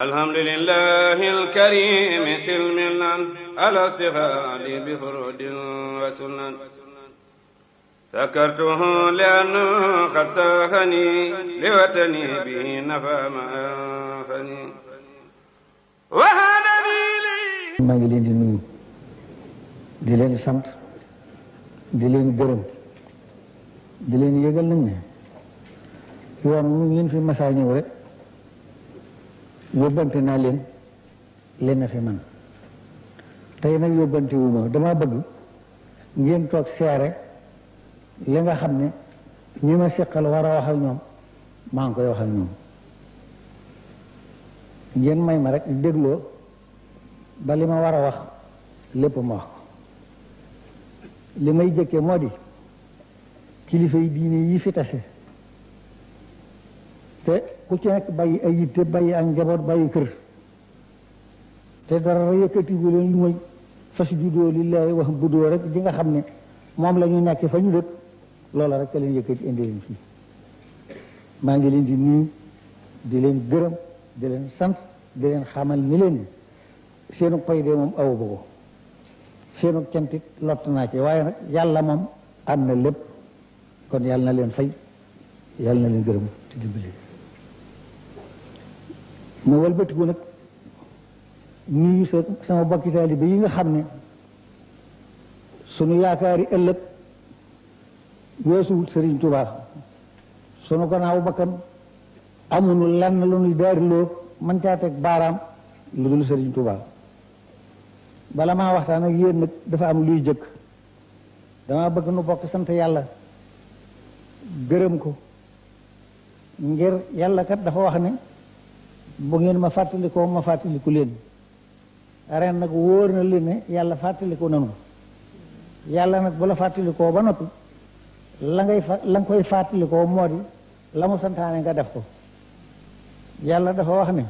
alhamdulillahi alkarim silmilan ala stighaali bi furudin wa sunan sakartuhu li'anna qad saxani liwatani bihi nafa ma anfani wa hadani li. maa ngi leen di nuyu di leen sant di leen gërëm di leen yëgal nañ ne yoon mu ngeen fi masaa ñëw rek yóbbante naa leen na fi man tey nag yóbbante wu ma dama bëgg ngeen toog seere li nga xam ne ñi ma seqal war a wax ak ñoom maa ngi koy wax ak ñoom ngeen may ma rek dégloo ba li ma war a wax lépp ma wax ko li may jëkke moo di kilifa yi diine yi fi tase te ku ci nekk bàyyi ay yitte bàyyi ak njaboot bàyyi kër te dara yëkkatiwu leen lu may fas judoo lillahi wax budoo rek di nga xam ne moom la ñu nekk fa ñu dëkk loola rek ka leen yëkkati indi leen fii maa ngi leen di nuyu di leen gërëm di leen sant di leen xamal ni leen seenu pay de moom awu ba ko seenu cantit lott naa ci waaye nag yàlla moom am na lépp kon yàlla na leen fay yàlla na leen gërëm te dimbali ma walbatiku nag nuyu sama bokki taalibe yi nga xam ne sunu yaakaari ëllëg weesuwut Sëriñ Tuubaa sunu gannaaw bakkan amuñu lenn lu ñuy daariloo man caa teg baaraam lu dul Sëriñ Tuubaa bala maa waxtaan ak yéen nag dafa am luy jëkk dama bëgg nu bokk sant yàlla gërëm ko ngir yàlla kat dafa wax ne bu ngeen ma fàttalikoo ma fàttaliku leen ren nag wóor na leen ne yàlla fàttaliku nanu yàlla nag bu la fàttalikoo ba noppi la nga koy fàttalikoo moo di la mu santaane nga def ko yàlla dafa wax ne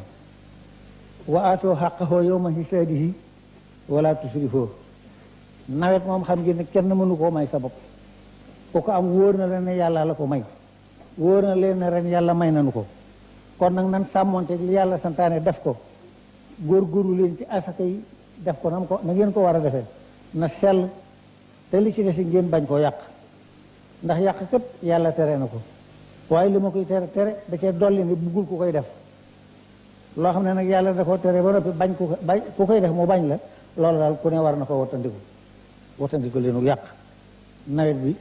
wa aatoo xaqahoo yawma hisaadihi wala tusrifoo nawet moom xam ngeen ne kenn mënu koo may sa bopp ku ko am wóor na leen ne yàlla la ko may wóor na leen ne ren yàlla may nanu ko kon nag nan sàmmonteeg li yàlla santaane def ko góorgóorlu leen ci asaka yi def ko na ngeen ko war a defee na sell te li ci des ngeen bañ koo yàq ndax yàq kat yàlla tere na ko waaye li ma koy tere da cee dolli ne buggul ku koy def loo xam ne nag yàlla da koo tere ba noppi bañ ku koy def mu bañ la loolu daal ku ne war na ko wattandiku leenu yàq nawet bi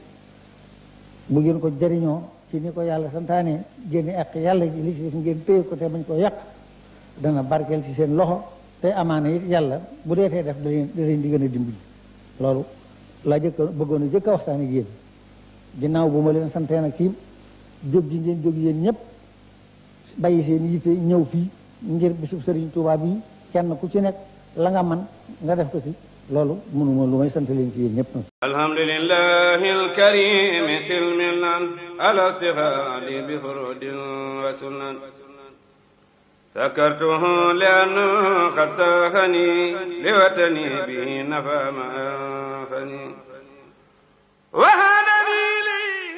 bu ngeen ko jëriñoo ci ni ko yàlla santaane génne ak yàlla ji li ci des ngeen téye ko te bañ ko yàq dana barkeel ci seen loxo te amaana it yàlla bu dee tee def da leen di gën a dimbali loolu laa bëggoon a jëkk a waxtaan ak yéen ginnaaw bu ma leen santee nag ci jóg ji ngeen jóg yéen ñëpp bàyyi seen yitte ñëw fii ngir bisub Sëriñ Tuubaa bi kenn ku ci nekk la nga man nga def ko ci loolu mënuma lu may sant leen ci yéen ñëpp. alhamdulillahi alkarim silmilan ala stighaali bi furudin wa sunan sakartuhu li'anna qad saxani liwatani bihi nafa ma anfani.